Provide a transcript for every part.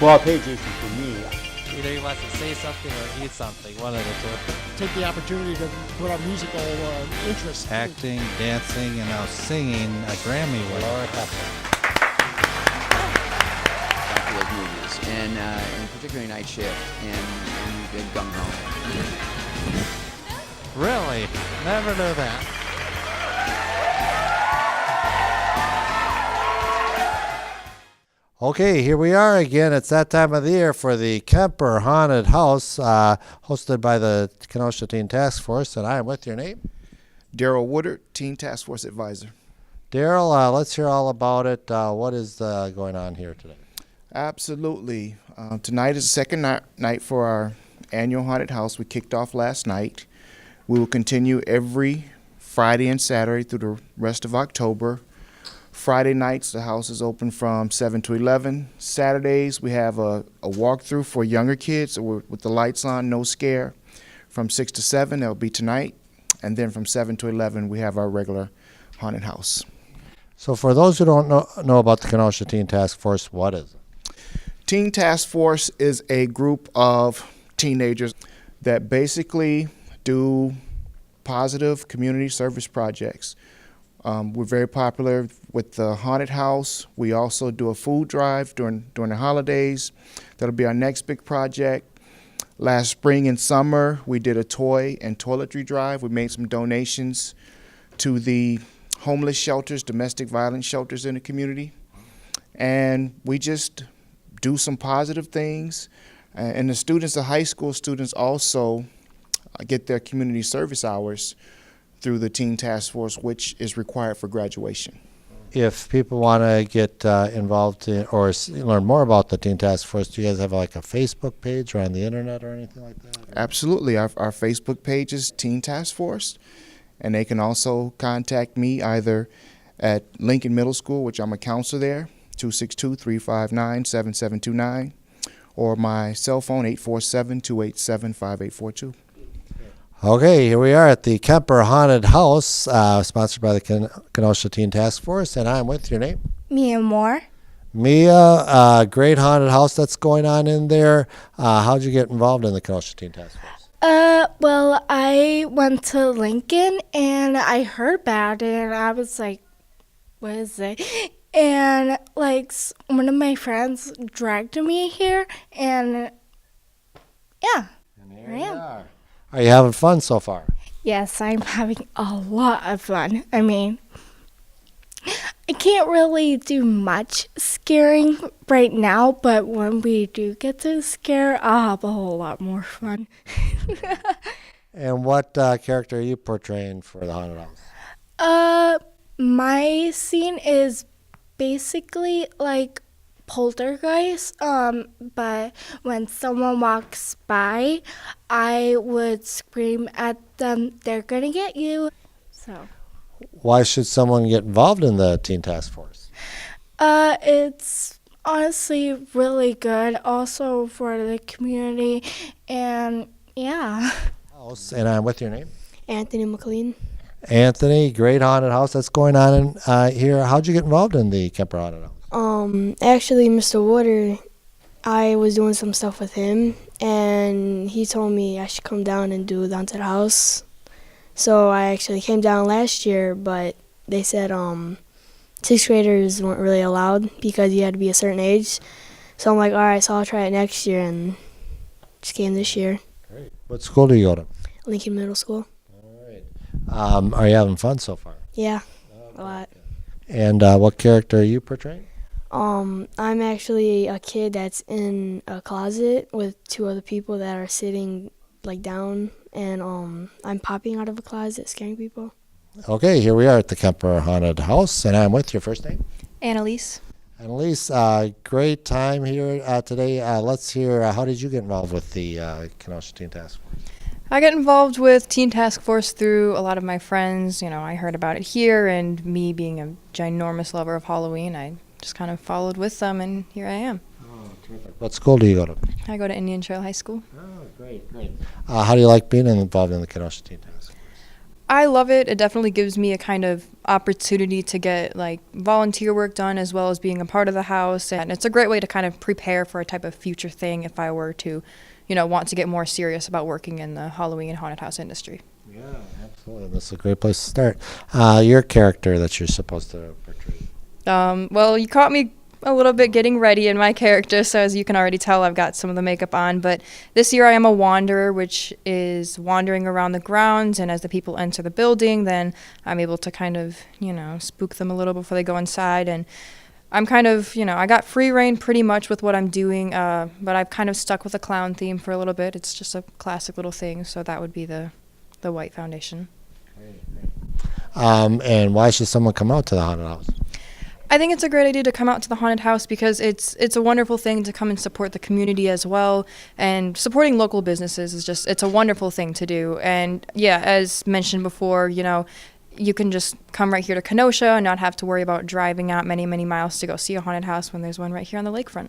Well, pay Jason for me. Either he wants to say something or eat something, one of the two. Take the opportunity to put our musical interests. Acting, dancing, and now singing a Grammy winner. For those movies, and particularly Night Shift and Gung Ho. Really? Never knew that. Okay, here we are again. It's that time of the year for the Kemper Haunted House, hosted by the Kenosha Teen Task Force, and I am with your name. Daryl Woodard, Teen Task Force Advisor. Daryl, let's hear all about it. What is going on here today? Absolutely. Tonight is the second night for our annual haunted house. We kicked off last night. We will continue every Friday and Saturday through the rest of October. Friday nights, the house is open from 7 to 11. Saturdays, we have a walkthrough for younger kids with the lights on, no scare. From 6 to 7, that'll be tonight. And then from 7 to 11, we have our regular haunted house. So for those who don't know about the Kenosha Teen Task Force, what is it? Teen Task Force is a group of teenagers that basically do positive community service projects. We're very popular with the haunted house. We also do a food drive during the holidays. That'll be our next big project. Last spring and summer, we did a toy and toiletry drive. We made some donations to the homeless shelters, domestic violence shelters in the community. And we just do some positive things. And the students, the high school students, also get their community service hours through the Teen Task Force, which is required for graduation. If people want to get involved or learn more about the Teen Task Force, do you guys have like a Facebook page or on the internet or anything like that? Absolutely. Our Facebook page is Teen Task Force, and they can also contact me either at Lincoln Middle School, which I'm a counselor there, 262-359-7729, or my cell phone, 847-287-5842. Okay, here we are at the Kemper Haunted House, sponsored by the Kenosha Teen Task Force, and I'm with your name. Mia Moore. Mia, great haunted house that's going on in there. How'd you get involved in the Kenosha Teen Task Force? Well, I went to Lincoln and I heard about it and I was like, what is it? And like one of my friends dragged me here and yeah, here I am. Are you having fun so far? Yes, I'm having a lot of fun. I mean, I can't really do much scaring right now, but when we do get to scare, I'll have a whole lot more fun. And what character are you portraying for the haunted house? My scene is basically like poltergeist, but when someone walks by, I would scream at them, they're gonna get you. So why should someone get involved in the Teen Task Force? It's honestly really good also for the community, and yeah. And I'm with your name? Anthony McLean. Anthony, great haunted house that's going on in, here. How'd you get involved in the Kemper Haunted House? Actually, Mr. Woodard, I was doing some stuff with him, and he told me I should come down and do the haunted house. So I actually came down last year, but they said sixth graders weren't really allowed because you had to be a certain age. So I'm like, all right, so I'll try it next year, and just came this year. Great. What school do you go to? Lincoln Middle School. All right. Are you having fun so far? Yeah, a lot. And what character are you portraying? I'm actually a kid that's in a closet with two other people that are sitting like down, and I'm popping out of a closet scaring people. Okay, here we are at the Kemper Haunted House, and I'm with your first name? Annalise. Annalise, great time here today. Let's hear, how did you get involved with the Kenosha Teen Task Force? I got involved with Teen Task Force through a lot of my friends. You know, I heard about it here, and me being a ginormous lover of Halloween, I just kind of followed with them, and here I am. Oh, terrific. What school do you go to? I go to Indian Trail High School. Oh, great, great. How do you like being involved in the Kenosha Teen Task Force? I love it. It definitely gives me a kind of opportunity to get like volunteer work done as well as being a part of the house. And it's a great way to kind of prepare for a type of future thing if I were to, want to get more serious about working in the Halloween haunted house industry. Yeah, absolutely. That's a great place to start. Your character that you're supposed to portray. Well, you caught me a little bit getting ready in my character, so as you can already tell, I've got some of the makeup on. But this year I am a wanderer, which is wandering around the grounds, and as the people enter the building, then I'm able to kind of, spook them a little before they go inside. And I'm kind of, I got free reign pretty much with what I'm doing, but I've kind of stuck with a clown theme for a little bit. It's just a classic little thing, so that would be the white foundation. And why should someone come out to the haunted house? I think it's a great idea to come out to the haunted house because it's a wonderful thing to come and support the community as well. And supporting local businesses is it's a wonderful thing to do. And yeah, as mentioned before, you can just come right here to Kenosha and not have to worry about driving out many, many miles to go see a haunted house when there's one right here on the lakefront.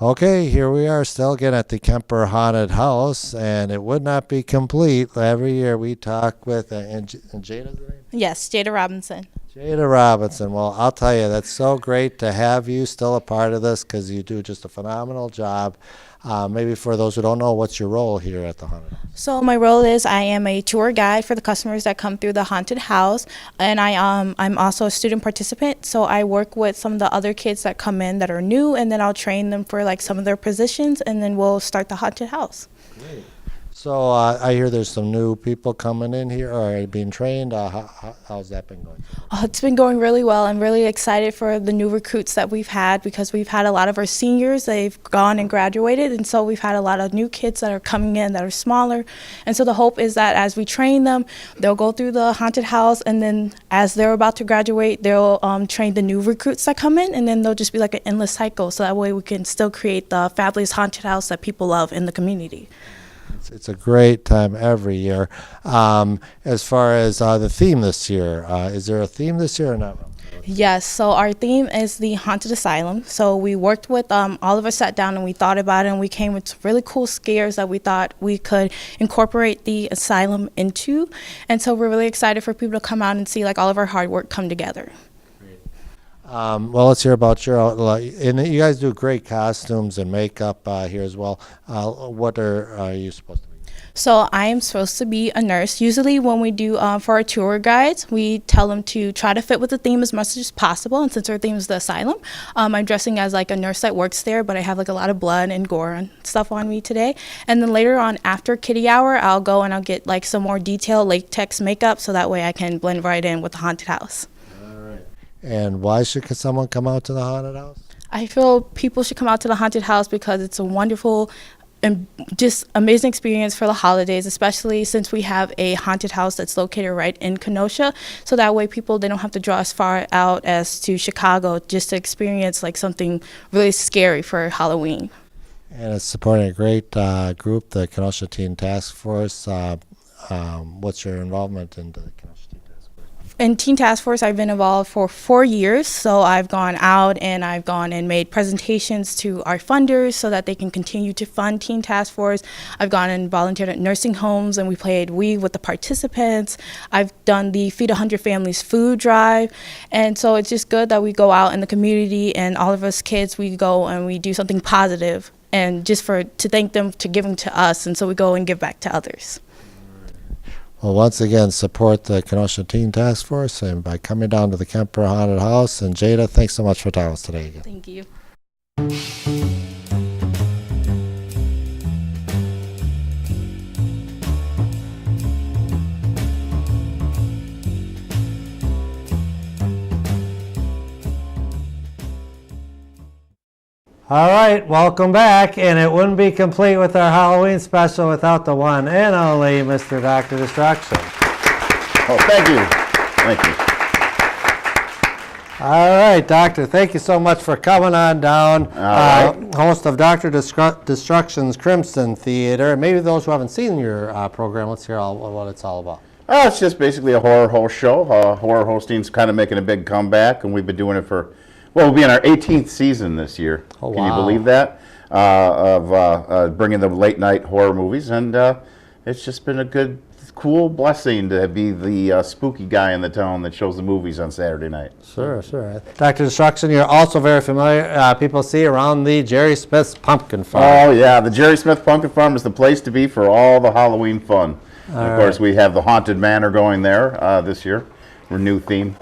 Okay, here we are still again at the Kemper Haunted House, and it would not be complete. Every year we talk with, and Jada's the name? Yes, Jada Robinson. Jada Robinson. Well, I'll tell you, that's so great to have you still a part of this because you do just a phenomenal job. Maybe for those who don't know, what's your role here at the haunted house? So my role is I am a tour guide for the customers that come through the haunted house, and I'm also a student participant. So I work with some of the other kids that come in that are new, and then I'll train them for like some of their positions, and then we'll start the haunted house. Great. So I hear there's some new people coming in here or being trained. How's that been going? It's been going really well. I'm really excited for the new recruits that we've had because we've had a lot of our seniors. They've gone and graduated, and so we've had a lot of new kids that are coming in that are smaller. And so the hope is that as we train them, they'll go through the haunted house, and then as they're about to graduate, they'll train the new recruits that come in, and then they'll just be like an endless cycle. So that way we can still create the fabulous haunted house that people love in the community. It's a great time every year. As far as the theme this year, is there a theme this year or not? Yes, so our theme is the Haunted Asylum. So we worked with, all of us sat down and we thought about it, and we came with some really cool scares that we thought we could incorporate the asylum into. And so we're really excited for people to come out and see like all of our hard work come together. Well, let's hear about your, and you guys do great costumes and makeup here as well. What are you supposed to be? So I am supposed to be a nurse. Usually when we do for our tour guides, we tell them to try to fit with the theme as much as possible. And since our theme is the asylum, I'm dressing as like a nurse that works there, but I have like a lot of blood and gore and stuff on me today. And then later on after kitty hour, I'll go and I'll get like some more detailed latex makeup so that way I can blend right in with the haunted house. And why should someone come out to the haunted house? I feel people should come out to the haunted house because it's a wonderful and just amazing experience for the holidays, especially since we have a haunted house that's located right in Kenosha. So that way people, they don't have to draw as far out as to Chicago just to experience like something really scary for Halloween. And it's supporting a great group, the Kenosha Teen Task Force. What's your involvement in the Kenosha Teen Task Force? In Teen Task Force, I've been involved for 4 years, so I've gone out and I've gone and made presentations to our funders so that they can continue to fund Teen Task Force. I've gone and volunteered at nursing homes, and we played Wii with the participants. I've done the Feed 100 Families food drive, and so it's just good that we go out in the community, and all of us kids, we go and we do something positive, and just to thank them to giving to us, and so we go and give back to others. Well, once again, support the Kenosha Teen Task Force and by coming down to the Kemper Haunted House. And Jada, thanks so much for talking to us today again. Thank you. All right, welcome back. And it wouldn't be complete with our Halloween special without the one and only Mr. Dr. Destruction. Oh, thank you. Thank you. All right, Doctor, thank you so much for coming on down. Host of Dr. Destruction's Crimson Theater. Maybe those who haven't seen your program, let's hear what it's all about. It's just basically a horror host show. Horror hosting's kind of making a big comeback, and we've been doing it for, well, we'll be in our 18th season this year. Can you believe that? Of bringing the late night horror movies, and it's just been a good, cool blessing to be the spooky guy in the town that shows the movies on Saturday night. Sure, sure. Dr. Destruction, you're also very familiar, people see around the Jerry Smith's Pumpkin Farm. Oh, yeah. The Jerry Smith Pumpkin Farm is the place to be for all the Halloween fun. Of course, we have the Haunted Manor going there this year. We're new theme.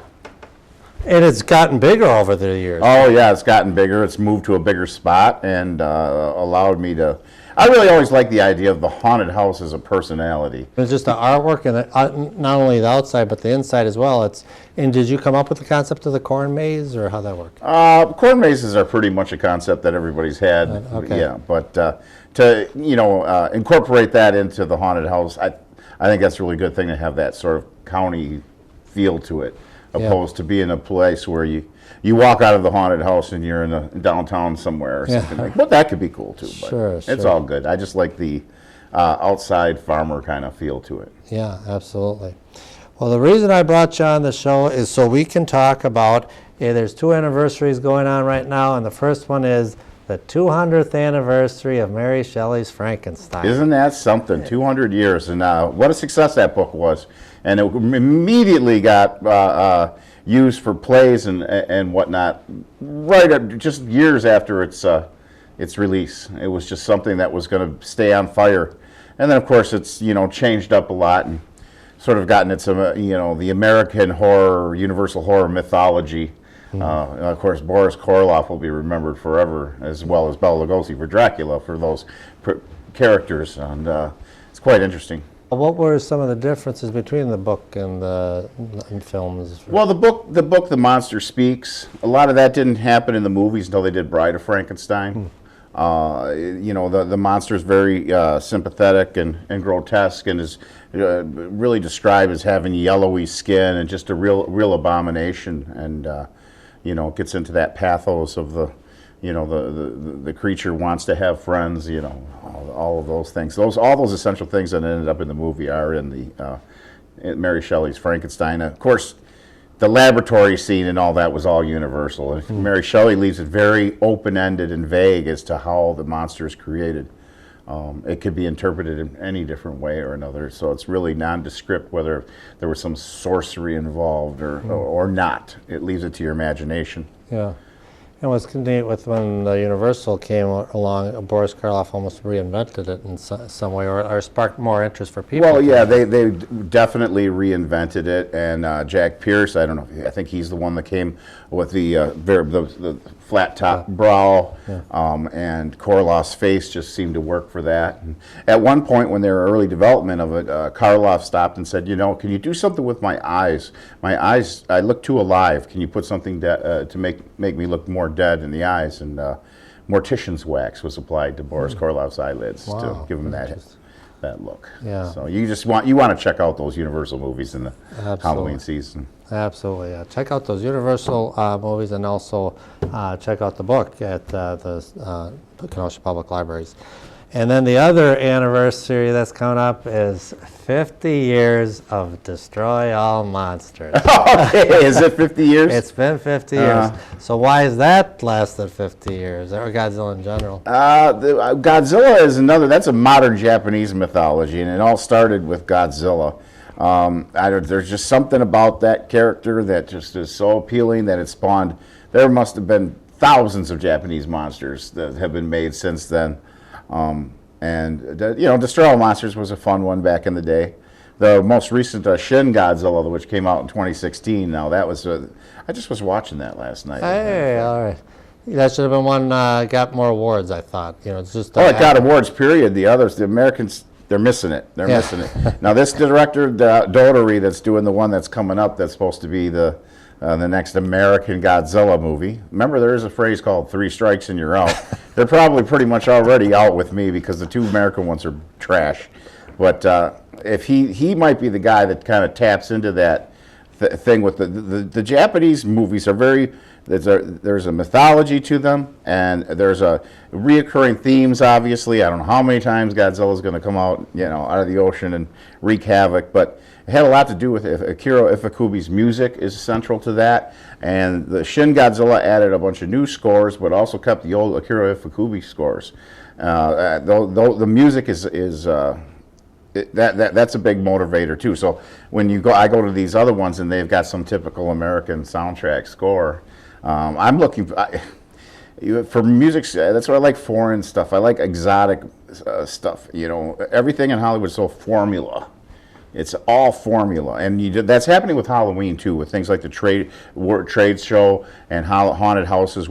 And it's gotten bigger over the years. Oh, yeah, it's gotten bigger. It's moved to a bigger spot and allowed me to... I really always like the idea of the haunted house as a personality. It's just the artwork and not only the outside, but the inside as well. And did you come up with the concept of the corn maze, or how'd that work? Corn mazes are pretty much a concept that everybody's had. Okay. Yeah, but to incorporate that into the haunted house, I think that's a really good thing to have that sort of county feel to it, opposed to being a place where you walk out of the haunted house and you're in a downtown somewhere or something like that. But that could be cool too. But Sure, it's all good. I just like the outside farmer kind of feel to it. Yeah, absolutely. Well, the reason I brought you on the show is so we can talk about, there's 2 anniversaries going on right now, and the first one is the 200th anniversary of Mary Shelley's Frankenstein. Isn't that something? 200 years, and what a success that book was. And it immediately got used for plays and whatnot, just years after its release. It was just something that was going to stay on fire. And then, of course, it's changed up a lot and sort of gotten its the American horror, universal horror mythology. Of course, Boris Karloff will be remembered forever, as well as Bela Lugosi for Dracula, for those characters, and it's quite interesting. What were some of the differences between the book and the films? Well, the book, The Monster Speaks, a lot of that didn't happen in the movies until they did Bride of Frankenstein. The monster is very sympathetic and grotesque, and is really described as having yellowy skin and just a real abomination, and gets into that pathos of the creature wants to have friends, all of those things. All those essential things that ended up in the movie are in the in Mary Shelley's Frankenstein. Of course, the laboratory scene and all that was all universal. Mary Shelley leaves it very open-ended and vague as to how the monster is created. It could be interpreted in any different way or another, so it's really nondescript whether there was some sorcery involved or not. It leaves it to your imagination. Yeah. And what's neat with when Universal came along, Boris Karloff almost reinvented it in some way, or sparked more interest for people. Well, yeah, they definitely reinvented it, and Jack Pierce, I don't know, I think he's the one that came with the flat top brow, and Karloff's face just seemed to work for that. And at one point, when they were early development of it, Karloff stopped and said, can you do something with my eyes? My eyes, I look too alive. Can you put something to make me look more dead in the eyes? And mortician's wax was applied to Boris Karloff's eyelids to give him that look. Yeah. So you want to check out those Universal movies in the Halloween season. Absolutely. Yeah. Check out those Universal movies, and also check out the book at the Kenosha Public Libraries. And then the other anniversary that's coming up is 50 years of Destroy All Monsters. Okay, is it 50 years? It's been 50 years. So why has that lasted 50 years, or Godzilla in general? Godzilla is that's a modern Japanese mythology, and it all started with Godzilla. There's just something about that character that just is so appealing that it spawned, there must have been thousands of Japanese monsters that have been made since then. Destroy All Monsters was a fun one back in the day. The most recent Shin Godzilla, which came out in 2016. Now that was I just was watching that last night. Hey, all right. That should have been one got more awards, I thought. It's just. It got awards. Period. The others, the Americans, they're missing it. They're missing it. Now this director, Dougherty, that's doing the one that's coming up, that's supposed to be the next American Godzilla movie. Remember, there is a phrase called 3 strikes and you're out. They're probably pretty much already out with me because the 2 American ones are trash. But if he might be the guy that kind of taps into that thing with the Japanese movies are very, there's a mythology to them, and there's a reoccurring themes, obviously. I don't know how many times Godzilla's going to come out, out of the ocean and wreak havoc, but it had a lot to do with Akira Ifukube's music is central to that, and the Shin Godzilla added a bunch of new scores, but also kept the old Akira Ifukube scores. Though the music is that's a big motivator too. So when I go to these other ones and they've got some typical American soundtrack score. I'm looking for music. That's what I like, foreign stuff. I like exotic stuff. Everything in Hollywood is so formula. It's all formula, and that's happening with Halloween too, with things like the trade show and haunted houses.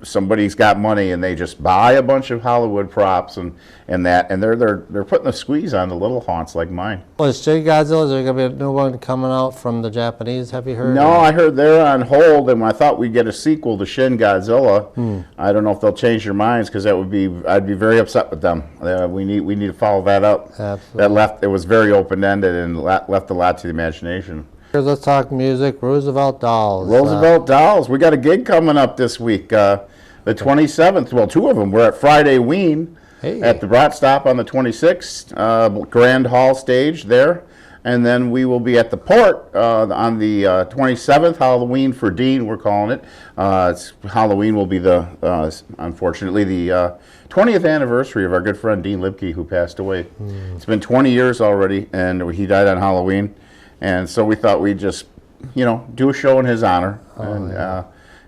Somebody's got money and they just buy a bunch of Hollywood props and they're putting the squeeze on the little haunts like mine. Well, is Shin Godzilla, is there going to be a new one coming out from the Japanese? Have you heard? No, I heard they're on hold, and I thought we'd get a sequel to Shin Godzilla. I don't know if they'll change their minds, because I'd be very upset with them. We need to follow that up. Absolutely. It was very open-ended and left a lot to the imagination. Let's talk music. Roosevelt Dolls. Roosevelt Dolls. We got a gig coming up this week, the 27th. Well, two of them. We're at Friday Ween at the Brat Stop on the 26th, Grand Hall stage there. And then we will be at the Port on the 27th, Halloween for Dean, we're calling it. Halloween will be unfortunately, the 20th anniversary of our good friend Dean Libke, who passed away. It's been 20 years already, and he died on Halloween. And so we thought we'd just, do a show in his honor.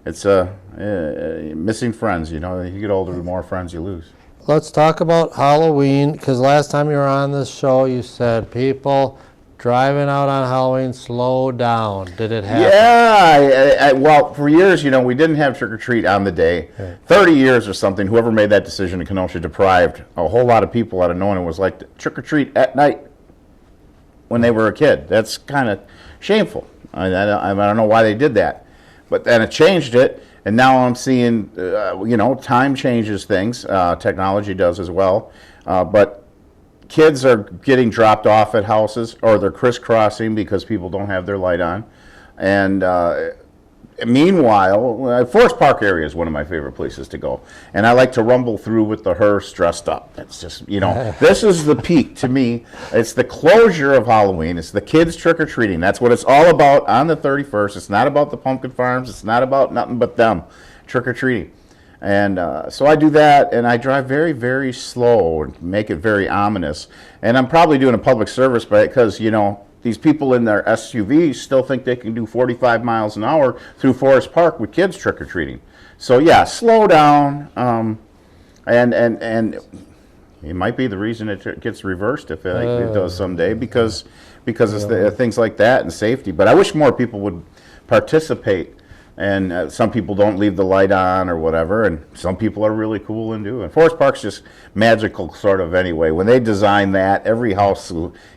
It's missing friends, You get older, the more friends you lose. Let's talk about Halloween, because last time you were on this show, you said people driving out on Halloween, slow down. Did it happen? Yeah. Well, for years, we didn't have trick-or-treat on the day. Right. 30 years or something, whoever made that decision in Kenosha deprived a whole lot of people out of knowing it was like trick-or-treat at night when they were a kid. That's kind of shameful. I don't know why they did that. But then it changed it, and now I'm seeing, time changes things. Technology does as well. But kids are getting dropped off at houses, or they're crisscrossing because people don't have their light on. And meanwhile, Forest Park area is one of my favorite places to go. And I like to rumble through with the hearse dressed up. It's just, this is the peak to me. It's the closure of Halloween. It's the kids trick-or-treating. That's what it's all about on the 31st. It's not about the pumpkin farms. It's not about nothing but them trick-or-treating. And so I do that, and I drive very, very slow and make it very ominous. And I'm probably doing a public service because, these people in their SUVs still think they can do 45 miles an hour through Forest Park with kids trick-or-treating. So, yeah, slow down. And it might be the reason it gets reversed if it does someday, because of things like that and safety. But I wish more people would participate. And some people don't leave the light on or whatever, and some people are really cool and do it. Forest Park's just magical sort of anyway. When they design that, every house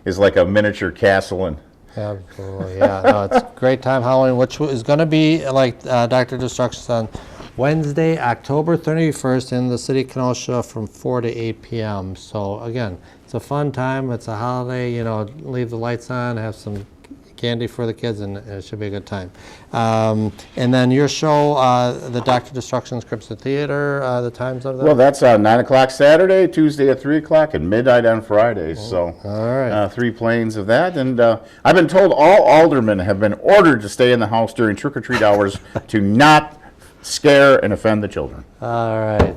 is like a miniature castle. And absolutely, yeah. No, it's a great time, Halloween, which is going to be, like Dr. Destruction's on Wednesday, October 31st in the city of Kenosha from 4 to 8 p.m. So, again, it's a fun time. It's a holiday, leave the lights on, have some candy for the kids, and it should be a good time. And then your show, the Dr. Destruction's Crimson Theater, the times of that? Well, that's 9 o'clock Saturday, Tuesday at 3 o'clock, and midnight on Fridays. So all right. 3 planes of that. And I've been told all aldermen have been ordered to stay in the house during trick-or-treat hours to not scare and offend the children. All right.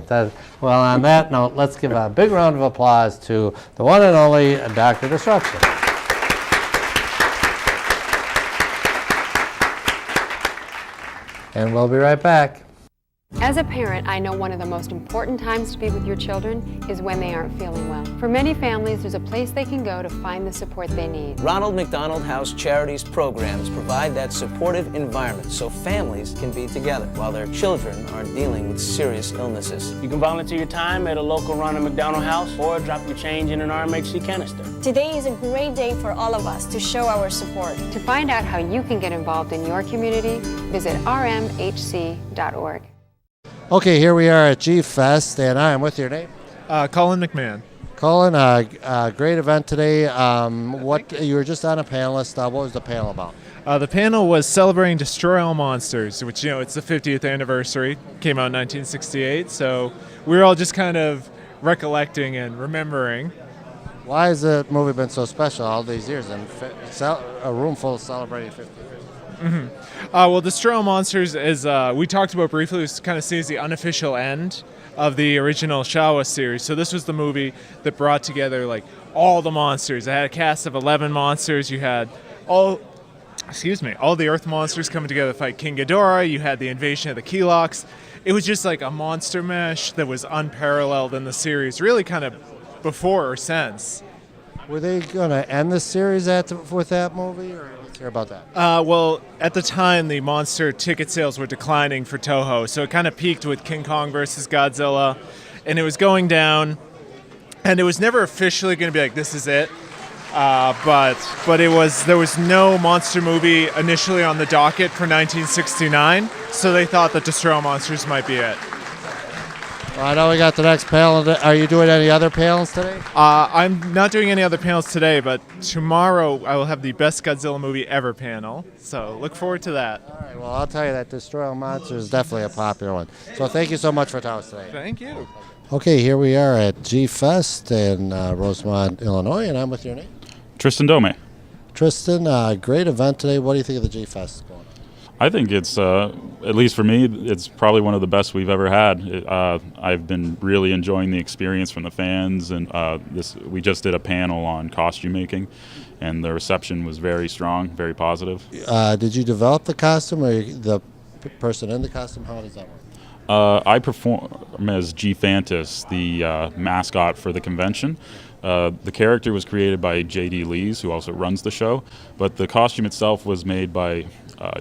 Well, on that note, let's give a big round of applause to the one and only Dr. Destruction. And we'll be right back. As a parent, I know one of the most important times to be with your children is when they aren't feeling well. For many families, there's a place they can go to find the support they need. Ronald McDonald House Charities programs provide that supportive environment so families can be together while their children are dealing with serious illnesses. You can volunteer your time at a local Ronald McDonald House or drop your change in an RMHC canister. Today is a great day for all of us to show our support. To find out how you can get involved in your community, visit rmhc.org. Okay, here we are at G-Fest, and I am with your name? Colin McMahon. Colin, great event today. You were just on a panelist. What was the panel about? The panel was celebrating Destroy All Monsters, which, it's the 50th anniversary. Came out in 1968, so we were all just kind of recollecting and remembering. Why has the movie been so special all these years and a room full of celebrating 50 years? Well, Destroy All Monsters is, we talked about briefly, was kind of seen as the unofficial end of the original Showa series. So this was the movie that brought together like all the monsters. It had a cast of 11 monsters. You had all the Earth monsters coming together to fight King Ghidorah. You had the invasion of the Keloqs. It was just like a monster mesh that was unparalleled in the series, really kind of before or since. Were they going to end the series with that movie, or let's hear about that? Well, at the time, the monster ticket sales were declining for Toho, so it kind of peaked with King Kong versus Godzilla, and it was going down, and it was never officially going to be like, this is it, but there was no monster movie initially on the docket for 1969, so they thought that Destroy All Monsters might be it. Well, I know we got the next panel. Are you doing any other panels today? I'm not doing any other panels today, but tomorrow I will have the Best Godzilla Movie Ever panel, so look forward to that. All right, well, I'll tell you that Destroy All Monsters is definitely a popular one. So thank you so much for telling us today. Thank you. Okay, here we are at G-Fest in Rosemont, Illinois, and I'm with your name? Tristan Dome. Tristan, great event today. What do you think of the G-Fest going on? I think it's, at least for me, it's probably one of the best we've ever had. I've been really enjoying the experience from the fans, and we just did a panel on costume making, and the reception was very strong, very positive. Did you develop the costume, or the person in the costume? How does that work? I perform as G Fantas, the mascot for the convention. The character was created by J.D. Lees, who also runs the show, but the costume itself was made by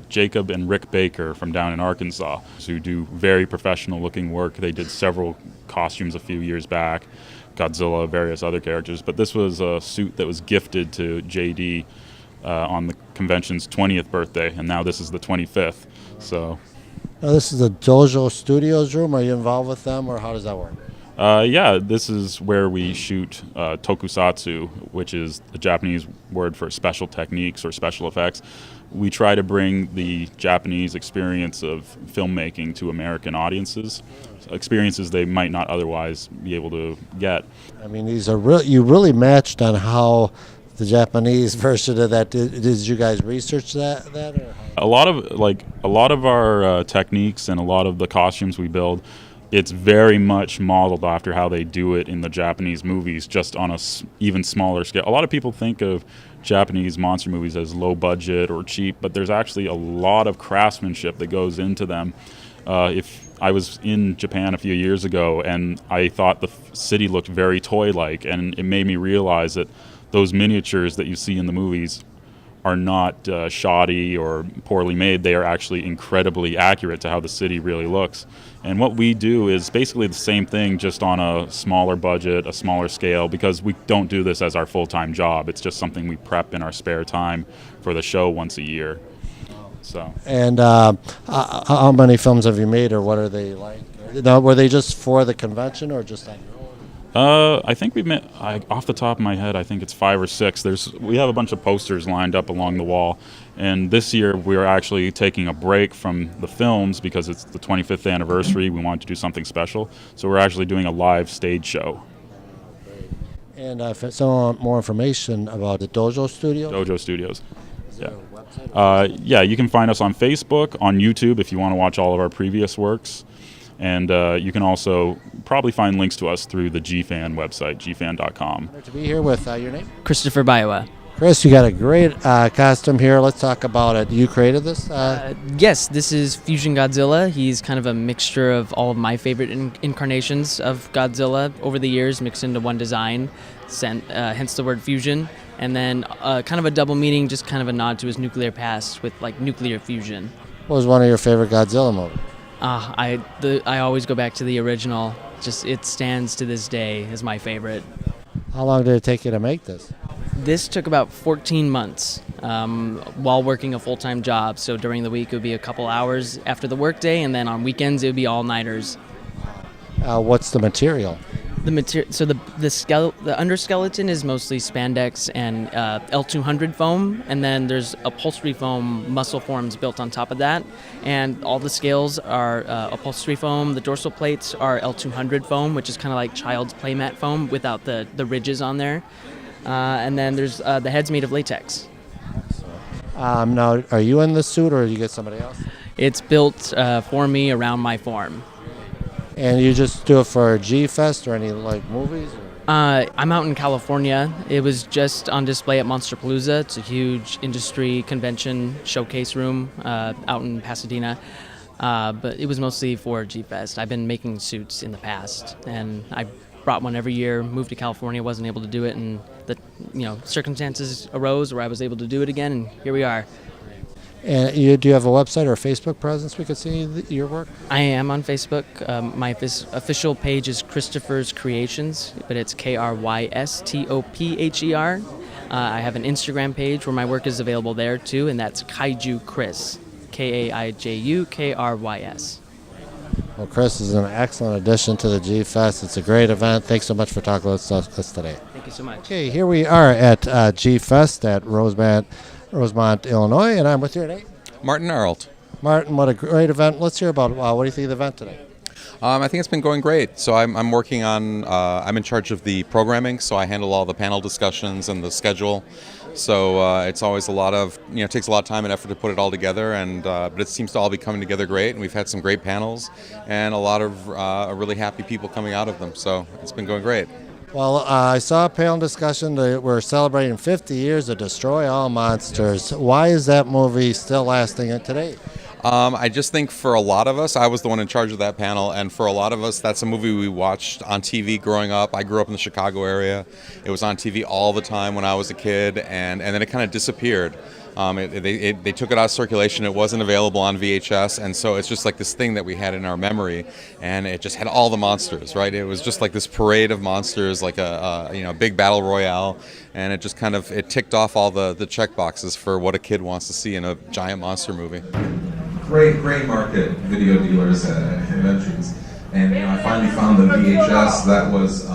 Jacob and Rick Baker from down in Arkansas, who do very professional-looking work. They did several costumes a few years back, Godzilla, various other characters, but this was a suit that was gifted to J.D. On the convention's 20th birthday, and now this is the 25th. So, now, this is the Dojo Studios room. Are you involved with them, or how does that work? Yeah, this is where we shoot tokusatsu, which is the Japanese word for special techniques or special effects. We try to bring the Japanese experience of filmmaking to American audiences, experiences they might not otherwise be able to get. I mean, these are you really matched on how the Japanese version of that. Did you guys research that or? A lot of our techniques and a lot of the costumes we build, it's very much modeled after how they do it in the Japanese movies, just on a even smaller scale. A lot of people think of Japanese monster movies as low budget or cheap, but there's actually a lot of craftsmanship that goes into them. If I was in Japan a few years ago and I thought the city looked very toy-like, and it made me realize that those miniatures that you see in the movies are not shoddy or poorly made. They are actually incredibly accurate to how the city really looks. And what we do is basically the same thing, just on a smaller budget, a smaller scale, because we don't do this as our full-time job. It's just something we prep in our spare time for the show once a year. So. And how many films have you made, or what are they like? Were they just for the convention, or just on your own? I think we've met, off the top of my head, I think it's 5 or 6. We have a bunch of posters lined up along the wall, and this year we're actually taking a break from the films because it's the 25th anniversary. We wanted to do something special, so we're actually doing a live stage show. And if someone want more information about the Dojo Studios? Dojo Studios. Yeah. Yeah, you can find us on Facebook, on YouTube if you want to watch all of our previous works. And you can also probably find links to us through the GFan website, gfan.com. To be here with your name? Christopher Biowa. Chris, you got a great costume here. Let's talk about it. You created this? Yes, this is Fusion Godzilla. He's kind of a mixture of all of my favorite incarnations of Godzilla over the years, mixed into one design, hence the word fusion. And then kind of a double meaning, just kind of a nod to his nuclear past with like nuclear fusion. What was one of your favorite Godzilla movies? I always go back to the original. Just it stands to this day as my favorite. How long did it take you to make this? This took about 14 months while working a full-time job. So during the week it would be a couple hours after the workday, and then on weekends it would be all-nighters. What's the material? So the underskeleton is mostly spandex and L200 foam, and then there's upholstery foam muscle forms built on top of that, and all the scales are upholstery foam. The dorsal plates are L200 foam, which is kind of like child's playmat foam without the ridges on there, and then there's the head's made of latex. Now, are you in the suit or do you get somebody else? It's built for me around my farm. And you just do it for G Fest or any like movies? I'm out in California. It was just on display at Monsterpalooza. It's a huge industry convention showcase room out in Pasadena. But it was mostly for G-Fest. I've been making suits in the past, and I brought one every year. Moved to California, wasn't able to do it, and the circumstances arose where I was able to do it again, and here we are. And do you have a website or a Facebook presence we could see your work? I am on Facebook. My official page is Christopher's Creations, but it's Krystopher. I have an Instagram page where my work is available there too, and that's Kaiju Chris, KAIJUKRYS. Well, Chris is an excellent addition to the G Fest. It's a great event. Thanks so much for talking with us today. Thank you so much. Okay, here we are at G Fest at Rosemont, Illinois, and I'm with your name. Martin Arlt. Martin, what a great event. Let's hear about what do you think of the event today? I think it's been going great. So I'm working on, I'm in charge of the programming, so I handle all the panel discussions and the schedule. So it's always a lot of, it takes a lot of time and effort to put it all together, and but it seems to all be coming together great, and we've had some great panels and a lot of really happy people coming out of them. So it's been going great. Well, I saw a panel discussion that we're celebrating 50 years of Destroy All Monsters. Why is that movie still lasting today? I just think for a lot of us, I was the one in charge of that panel, and for a lot of us, that's a movie we watched on TV growing up. I grew up in the Chicago area. It was on TV all the time when I was a kid, and then it kind of disappeared. They took it out of circulation. It wasn't available on VHS, and so it's just like this thing that we had in our memory, and it just had all the monsters, right? It was just like this parade of monsters, like a big battle royale, and it just kind of ticked off all the check boxes for what a kid wants to see in a giant monster movie. Great market video dealers at conventions, and I finally found the VHS that was,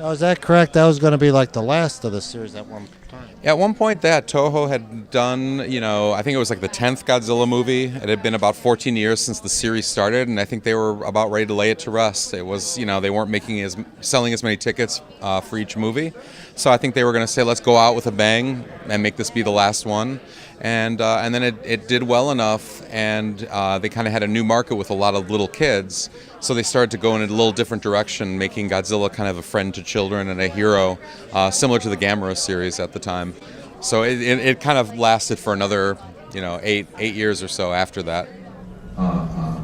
Oh, is that correct? That was going to be like the last of the series at one time. At one point, Toho had done, I think it was like the 10th Godzilla movie. It had been about 14 years since the series started, and I think they were about ready to lay it to rest. It was, they weren't selling as many tickets for each movie. So I think they were going to say, let's go out with a bang and make this be the last one. And then it did well enough, and they kind of had a new market with a lot of little kids. So they started to go in a little different direction, making Godzilla kind of a friend to children and a hero, similar to the Gamera series at the time. So it kind of lasted for another, 8 years or so after that.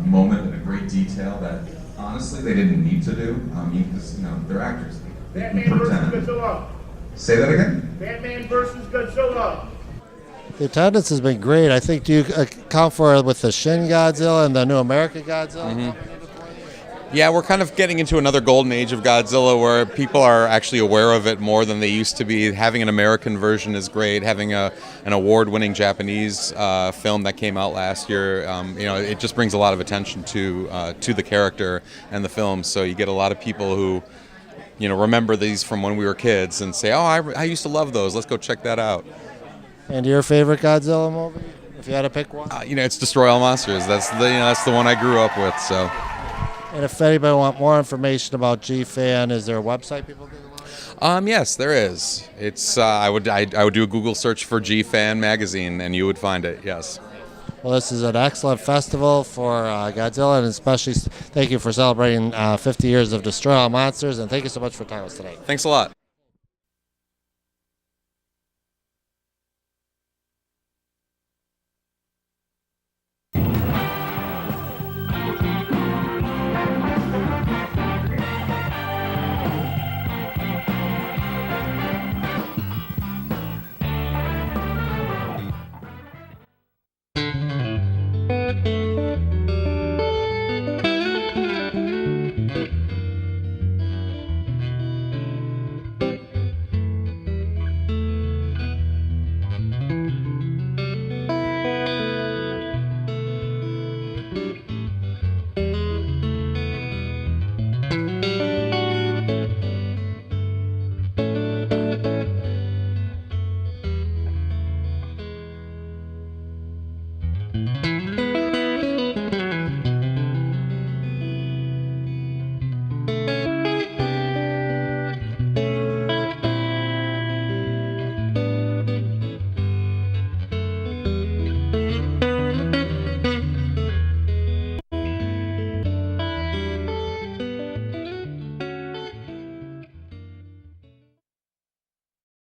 Moment and a great detail that honestly they didn't need to do, because they're actors. They can pretend. Godzilla. Say that again. Batman versus Godzilla. The attendance has been great. I think, do you account for it with the Shin Godzilla and the New American Godzilla? Mm-hmm. Yeah, we're kind of getting into another golden age of Godzilla where people are actually aware of it more than they used to be. Having an American version is great. Having an award-winning Japanese film that came out last year, it just brings a lot of attention to the character and the film. So you get a lot of people who, remember these from when we were kids and say, "Oh, I used to love those. Let's go check that out." And your favorite Godzilla movie, if you had to pick one? It's Destroy All Monsters. That's the one I grew up with. So. And if anybody want more information about G-Fan, is there a website people can? Yes, there is. It's I would do a Google search for G-Fan magazine, and you would find it. Yes. Well, this is an excellent festival for Godzilla, and especially thank you for celebrating 50 years of Destroy All Monsters, and thank you so much for your time with us today. Thanks a lot.